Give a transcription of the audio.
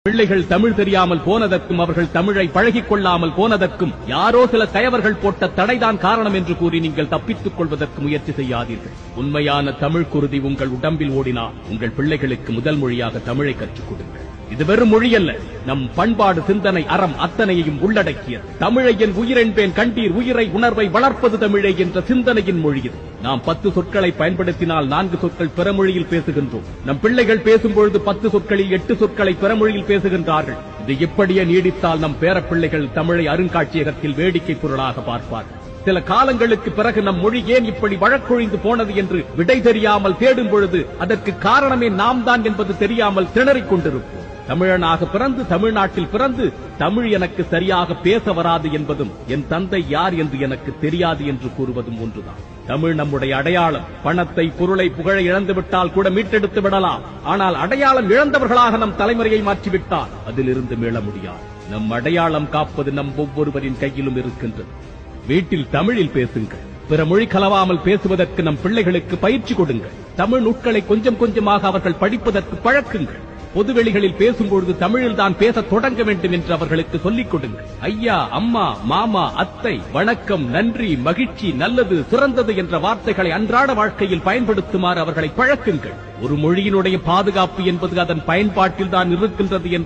பிள்ளைகள் தமிழ் தெரியாமல் போனதற்கும் அவர்கள் தமிழை பழகிக் கொள்ளாமல் போனதற்கும் யாரோ சில கயவர்கள் போட்ட தடைதான் காரணம் என்று கூறி நீங்கள் தப்பித்துக் கொள்வதற்கு முயற்சி செய்யாதீர்கள். உண்மையான தமிழ் குருதி உங்கள் உடம்பில் ஓடினால் உங்கள் பிள்ளைகளுக்கு முதல் மொழியாக தமிழை கற்றுக் கொடுங்கள். இது வெறும் மொழி அல்ல, நம் பண்பாடு, சிந்தனை, அறம் அத்தனையையும் உள்ளடக்கியது. தமிழை என் உயிரென்பேன் கண்டீர், உயிரை உணர்வை வளர்ப்பது தமிழே என்ற சிந்தனையின் மொழி இது. நாம் 10 சொற்களை பயன்படுத்தினால் 4 சொற்கள் பிறமொழியில் பேசுகின்றோம். நம் பிள்ளைகள் பேசும்பொழுது 10 சொற்களில் 8 சொற்களை பிறமொழியில் பேசுகின்றார்கள். இது இப்படியே நீடித்தால் நம் பேரப்பிள்ளைகள் தமிழை அருங்காட்சியகத்தில் வேடிக்கை பொருளாக பார்ப்பார்கள். சில காலங்களுக்கு பிறகு நம் மொழி ஏன் இப்படி வழக்கொழிந்து போனது என்று விடை தெரியாமல் தேடும் பொழுது அதற்கு காரணமே நாம் தான் என்பது தெரியாமல் திணறிக் கொண்டிருப்போம். தமிழனாக பிறந்து தமிழ்நாட்டில் பிறந்து தமிழ் எனக்கு சரியாக பேச வராது என்பதும் என் தந்தை யார் என்று எனக்கு தெரியாது என்று கூறுவதும் ஒன்றுதான். தமிழ் நம்முடைய அடையாளம். பணத்தை, பொருளை, புகழை இழந்துவிட்டால் கூட மீட்டெடுத்து விடலாம். ஆனால் அடையாளம் இழந்தவர்களாக நம் தலைமுறையை மாற்றிவிட்டால் அதிலிருந்து மீள முடியாது. நம் அடையாளம் காப்பது நம் ஒவ்வொருவரின் கையிலும் இருக்கின்றது. வீட்டில் தமிழில் பேசுங்கள். பிற மொழி கலவாமல் பேசுவதற்கு நம் பிள்ளைகளுக்கு பயிற்சி கொடுங்கள். தமிழ் நூட்களை கொஞ்சம் கொஞ்சமாக அவர்கள் படிப்பதற்கு பழக்குங்கள். பொதுவெளிகளில் பேசும்பொழுது தமிழில் தான் பேச தொடங்க வேண்டும் என்று அவர்களுக்கு சொல்லிக் கொடுங்கள். ஐயா, அம்மா, மாமா, அத்தை, வணக்கம், நன்றி, மகிழ்ச்சி, நல்லது, சிறந்தது என்ற வார்த்தைகளை அன்றாட வாழ்க்கையில் பயன்படுத்துமாறு அவர்களை பழக்குங்கள். ஒரு மொழியினுடைய பாதுகாப்பு என்பது அதன் பயன்பாட்டில் தான் இருக்கின்றது என்பது